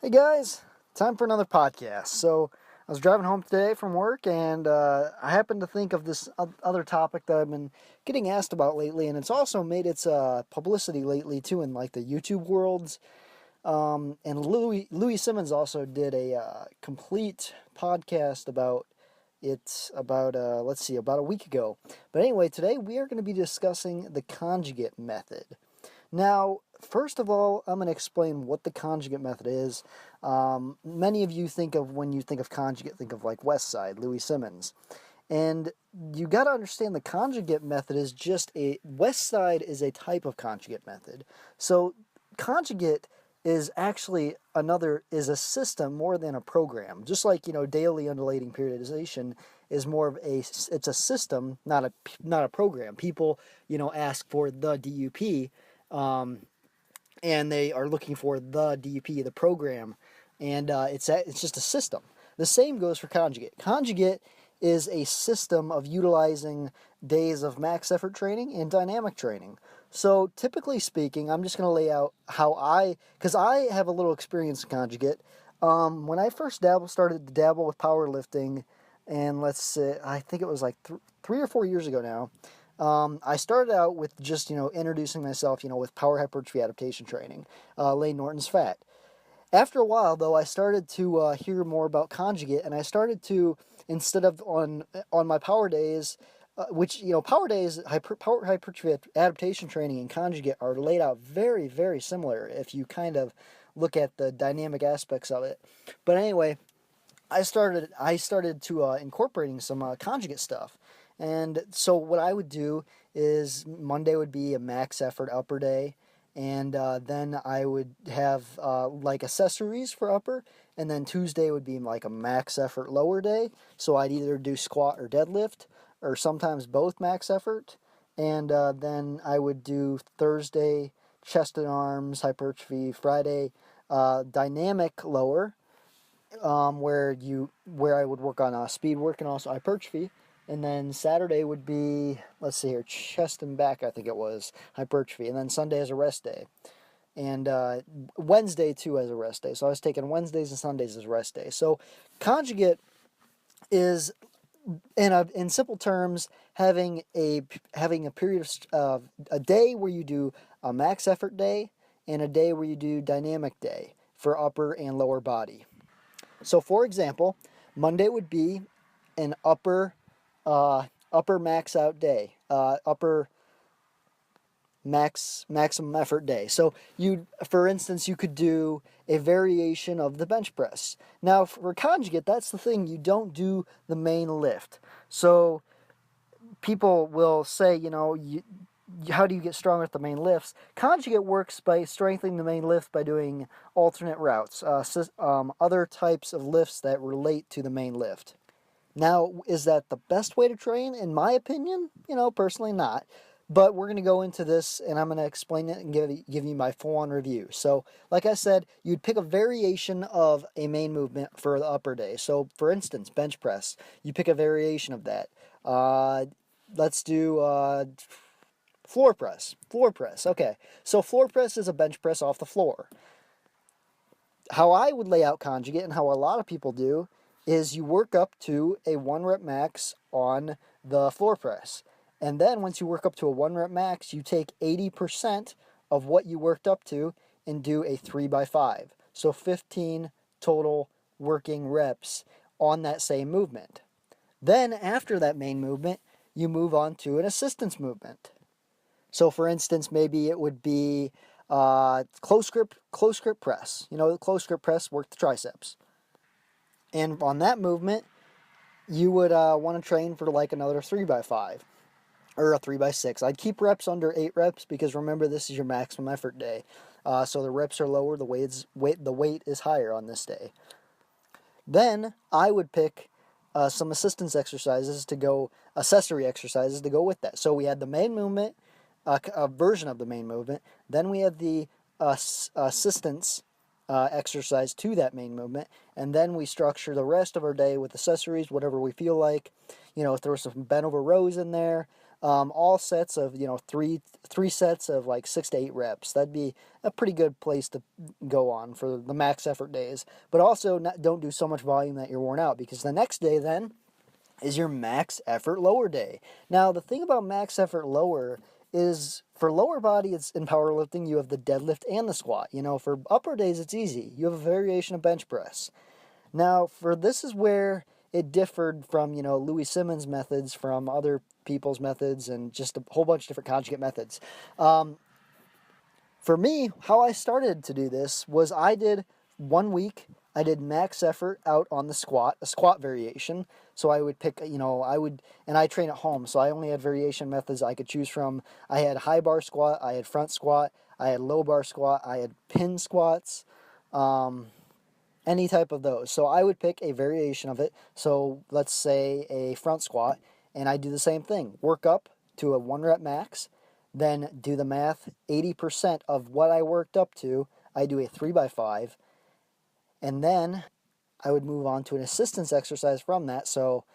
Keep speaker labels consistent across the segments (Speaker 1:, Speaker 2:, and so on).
Speaker 1: Hey guys, time for another podcast. So I was driving home today from work and I happened to think of this other topic that I've been getting asked about lately, and it's also made its publicity lately too in like the YouTube worlds. And Louis Simmons also did a complete podcast about it about a week ago. But anyway, today we are going to be discussing the conjugate method. Now, first of all, I'm going to explain what the conjugate method is. Many of you when you think of conjugate, think of like West Side, Louis Simmons. And you got to understand the conjugate method is West Side is a type of conjugate method. So, conjugate is actually is a system more than a program. Just like, daily undulating periodization is it's a system, not a program. People, ask for the DUP, and they are looking for the DUP, the program, and it's just a system. The same goes for conjugate. Conjugate is a system of utilizing days of max effort training and dynamic training. So typically speaking, I'm just going to lay out because I have a little experience in conjugate. When I first started to dabble with powerlifting, and let's say, I think it was like 3 or 4 years ago now, I started out with just, introducing myself, with power hypertrophy adaptation training, Lane Norton's fat. After a while, though, I started to hear more about conjugate, and I started to, instead of on my power days, power days, power hypertrophy adaptation training and conjugate are laid out very, very similar if you kind of look at the dynamic aspects of it. But anyway, I started to incorporating some conjugate stuff. And so what I would do is Monday would be a max effort upper day, and then I would have like accessories for upper, and then Tuesday would be like a max effort lower day. So I'd either do squat or deadlift, or sometimes both max effort, and then I would do Thursday chest and arms hypertrophy, Friday dynamic lower, where I would work on speed work and also hypertrophy. And then Saturday would be, let's see here, chest and back, I think it was, hypertrophy. And then Sunday is a rest day. And Wednesday, too, as a rest day. So I was taking Wednesdays and Sundays as rest day. So conjugate is, in simple terms, having a period of a day where you do a max effort day and a day where you do dynamic day for upper and lower body. So, for example, Monday would be an upper max out day, upper maximum effort day. So for instance, you could do a variation of the bench press. Now, for conjugate, that's the thing, you don't do the main lift. So people will say, how do you get stronger at the main lifts? Conjugate works by strengthening the main lift by doing alternate routes, other types of lifts that relate to the main lift. Now, is that the best way to train? In my opinion, personally not. But we're going to go into this, and I'm going to explain it and give you my full-on review. So, like I said, you'd pick a variation of a main movement for the upper day. So, for instance, bench press. You pick a variation of that. Let's do floor press. Floor press. Okay. So, floor press is a bench press off the floor. How I would lay out conjugate, and how a lot of people do, is you work up to a 1 rep max on the floor press. And then once you work up to a 1 rep max, you take 80% of what you worked up to and do a 3x5. So 15 total working reps on that same movement. Then after that main movement, you move on to an assistance movement. So for instance, maybe it would be close grip press. The close grip press work the triceps. And on that movement, you would want to train for like another 3x5 or a 3x6. I'd keep reps under 8 reps because remember, this is your maximum effort day. So the reps are lower, the weight is higher on this day. Then I would pick some assistance exercises accessory exercises to go with that. So we had the main movement, a version of the main movement. Then we had the assistance exercise to that main movement, and then we structure the rest of our day with accessories, whatever we feel like. Throw some bent over rows in there, all sets of, three sets of like 6 to 8 reps. That'd be a pretty good place to go on for the max effort days. But also don't do so much volume that you're worn out, because the next day then is your max effort lower day. Now, the thing about max effort lower is, for lower body, it's in powerlifting, you have the deadlift and the squat. For upper days, it's easy. You have a variation of bench press. Now, for this is where it differed from, Louis Simmons' methods, from other people's methods, and just a whole bunch of different conjugate methods. For me, how I started to do this was I did 1 week, I did max effort out on the squat, a squat variation. So I would pick, and I train at home, so I only had variation methods I could choose from. I had high bar squat, I had front squat, I had low bar squat, I had pin squats, any type of those. So I would pick a variation of it. So let's say a front squat, and I do the same thing. Work up to a 1 rep max, then do the math, 80% of what I worked up to, I do a 3x5, and then I would move on to an assistance exercise from that, so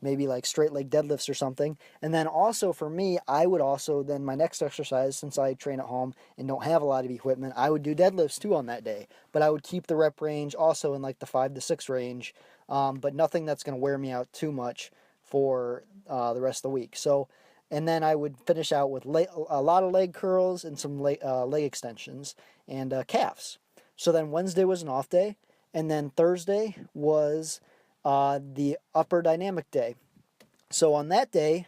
Speaker 1: maybe like straight leg deadlifts or something. And then also for me, I would also, then my next exercise, since I train at home and don't have a lot of equipment, I would do deadlifts too on that day. But I would keep the rep range also in like the 5 to 6 range, but nothing that's going to wear me out too much for the rest of the week. So, and then I would finish out with a lot of leg curls and some leg extensions and calves. So then Wednesday was an off day, and then Thursday was the upper dynamic day. So on that day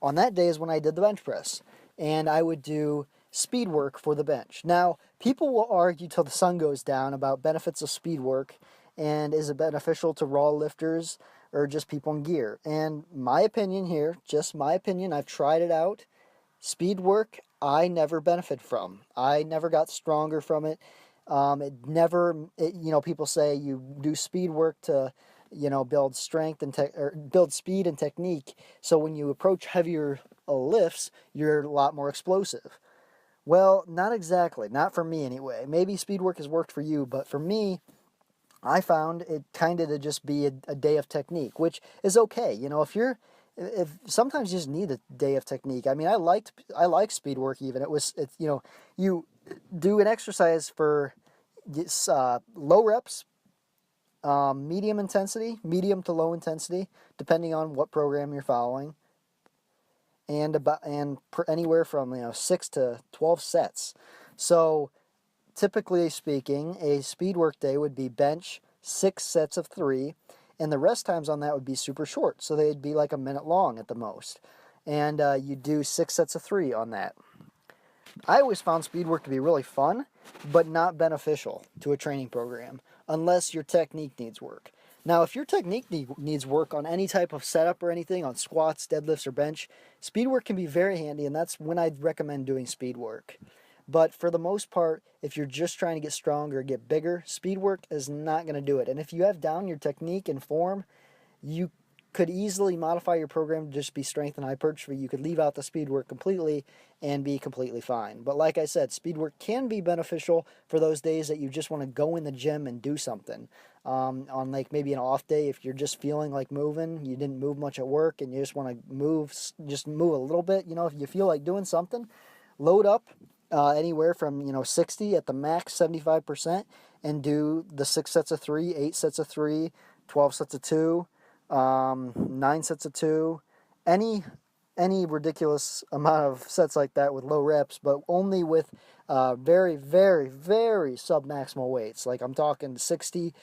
Speaker 1: is when I did the bench press, and I would do speed work for the bench. Now, people will argue till the sun goes down about benefits of speed work, and is it beneficial to raw lifters or just people in gear. And my opinion here, just my opinion, I've tried it out. Speed work, I never benefit from. I never got stronger from it. People say you do speed work to, build strength and or build speed and technique. So when you approach heavier lifts, you're a lot more explosive. Well, not exactly. Not for me anyway. Maybe speed work has worked for you, but for me, I found it kind of to just be a day of technique, which is okay. If sometimes you just need a day of technique. I mean, I like speed work even. You do an exercise for low reps, medium to low intensity, depending on what program you're following, and anywhere from 6 to 12 sets. So typically speaking, a speed work day would be bench 6 sets of 3, and the rest times on that would be super short, so they'd be like a minute long at the most. And you do 6 sets of 3 on that. I always found speed work to be really fun, but not beneficial to a training program, unless your technique needs work. Now, if your technique needs work on any type of setup or anything, on squats, deadlifts, or bench, speed work can be very handy, and that's when I'd recommend doing speed work. But for the most part, if you're just trying to get stronger, get bigger, speed work is not going to do it. And if you have down your technique and form, you could easily modify your program to just be strength and hypertrophy. You could leave out the speed work completely and be completely fine. But like I said, speed work can be beneficial for those days that you just want to go in the gym and do something. On like maybe an off day, if you're just feeling like moving, you didn't move much at work and you just want to just move a little bit. If you feel like doing something, load up anywhere from 60 at the max, 75%, and do the 6 sets of 3, 8 sets of 3, 12 sets of 2, 9 sets of 2, any ridiculous amount of sets like that with low reps, but only with very, very, very sub-maximal weights. Like I'm talking 60,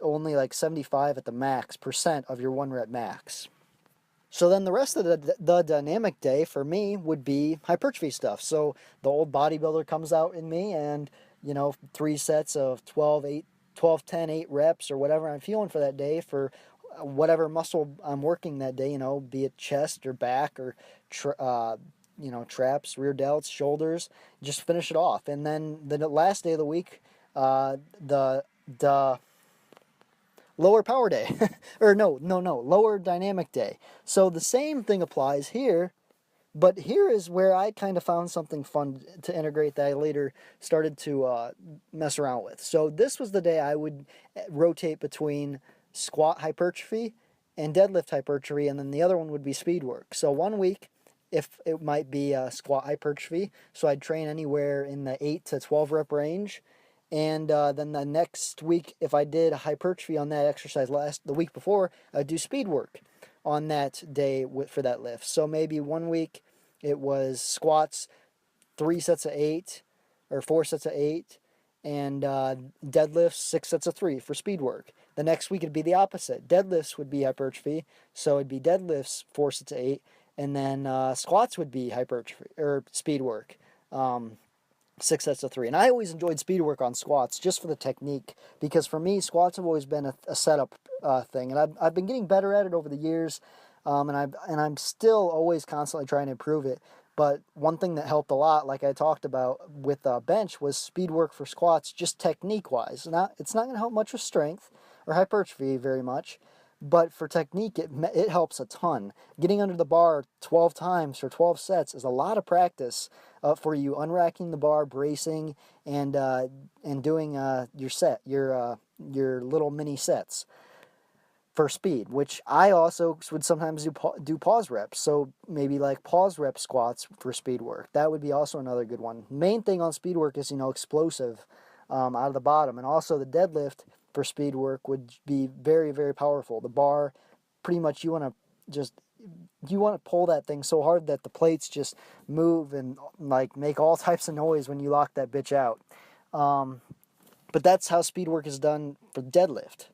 Speaker 1: only like 75 at the max percent of your 1 rep max. So then the rest of the dynamic day for me would be hypertrophy stuff. So the old bodybuilder comes out in me, and 3 sets of 12, 10, 8 reps or whatever I'm feeling for that day for whatever muscle I'm working that day, be it chest or back or traps, rear delts, shoulders, just finish it off. And then the last day of the week, the lower power day, or lower dynamic day. So the same thing applies here, but here is where I kind of found something fun to integrate that I later started to mess around with. So this was the day I would rotate between squat hypertrophy and deadlift hypertrophy, and then the other one would be speed work. So one week, if it might be squat hypertrophy, so I'd train anywhere in the 8 to 12 rep range. And then the next week, if I did hypertrophy on that exercise the week before, I'd do speed work on that day for that lift. So maybe one week it was squats, 3 sets of 8 or 4 sets of 8, and deadlifts 6 sets of 3 for speed work. The next week it'd be the opposite. Deadlifts would be hypertrophy, so it'd be deadlifts 4 sets of 8, and then squats would be hypertrophy or speed work. 6 sets of 3. And I always enjoyed speed work on squats just for the technique, because for me, squats have always been a setup thing. And I've been getting better at it over the years, and I'm still always constantly trying to improve it. But one thing that helped a lot, like I talked about with bench, was speed work for squats, just technique-wise. It's not going to help much with strength or hypertrophy very much, but for technique, it helps a ton. Getting under the bar 12 times for 12 sets is a lot of practice for you, unracking the bar, bracing, and doing your little mini sets for speed, which I also would sometimes do pause reps. So maybe like pause rep squats for speed work. That would be also another good one. Main thing on speed work is, explosive out of the bottom. And also the deadlift for speed work would be very, very powerful. The bar, pretty much you want to pull that thing so hard that the plates just move and like make all types of noise when you lock that bitch out. But that's how speed work is done for deadlift.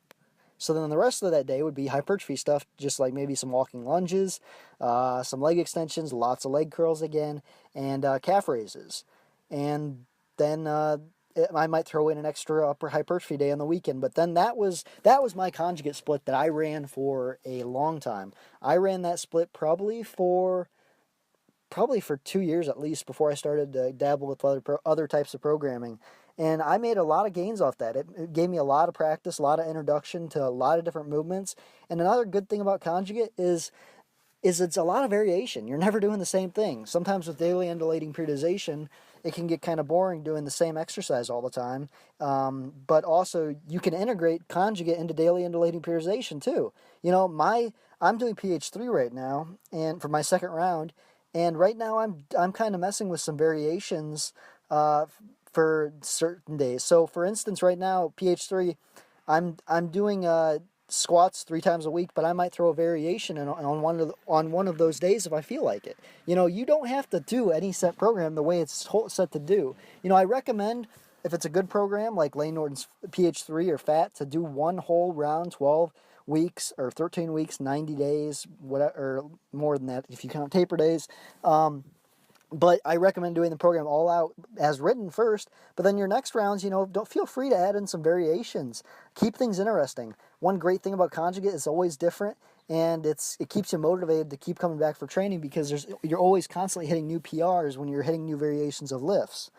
Speaker 1: So then the rest of that day would be hypertrophy stuff, just like maybe some walking lunges, some leg extensions, lots of leg curls again, and calf raises. And then I might throw in an extra upper hypertrophy day on the weekend. But then that was my conjugate split that I ran for a long time. I ran that split probably for 2 years at least before I started to dabble with other types of programming. And I made a lot of gains off that. It gave me a lot of practice, a lot of introduction to a lot of different movements. And another good thing about conjugate is it's a lot of variation. You're never doing the same thing. Sometimes with daily undulating periodization, it can get kind of boring doing the same exercise all the time. But also, you can integrate conjugate into daily undulating periodization too. I'm doing PH3 right now, and for my second round, and right now I'm kind of messing with some variations for certain days. So, for instance, right now PH3, I'm doing squats 3 times a week, but I might throw a variation on one of those days if I feel like it. You don't have to do any set program the way it's set to do. I recommend, if it's a good program like Lane Norton's PH3 or FAT, to do one whole round, 12 weeks or 13 weeks, 90 days, whatever, or more than that if you count taper days. But I recommend doing the program all out as written first. But then your next rounds, don't feel free to add in some variations. Keep things interesting. One great thing about conjugate is always different, and it keeps you motivated to keep coming back for training, because you're always constantly hitting new PRs when you're hitting new variations of lifts.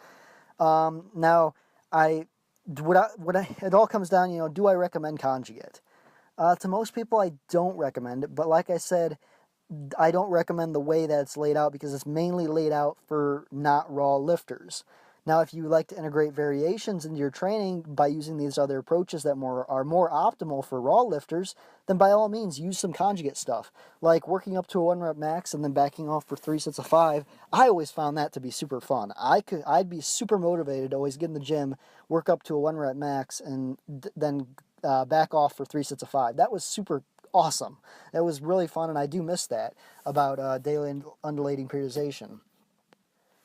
Speaker 1: Now, it all comes down, do I recommend conjugate? To most people, I don't recommend it. But like I said, I don't recommend the way that it's laid out, because it's mainly laid out for not raw lifters. Now, if you like to integrate variations into your training by using these other approaches that are more optimal for raw lifters, then by all means use some conjugate stuff, like working up to a 1 rep max and then backing off for 3 sets of 5. I always found that to be super fun. I'd be super motivated to always get in the gym, work up to a 1 rep max, and then back off for 3 sets of 5. That was super awesome. That was really fun, and I do miss that about daily undulating periodization.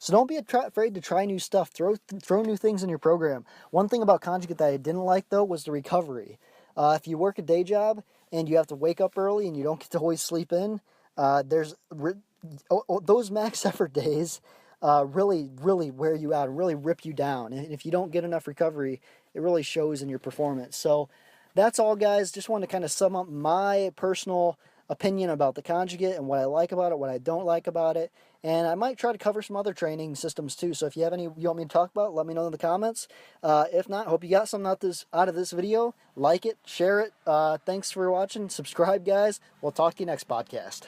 Speaker 1: So don't be afraid to try new stuff. Throw new things in your program. One thing about conjugate that I didn't like, though, was the recovery. If you work a day job and you have to wake up early and you don't get to always sleep in, those max effort days really, really wear you out and really rip you down. And if you don't get enough recovery, it really shows in your performance. So that's all, guys. Just wanted to kind of sum up my personal opinion about the conjugate and what I like about it, what I don't like about it. And I might try to cover some other training systems too. So if you have any you want me to talk about, let me know in the comments. If not, hope you got something out of this video. Like it, share it. Thanks for watching. Subscribe, guys. We'll talk to you next podcast.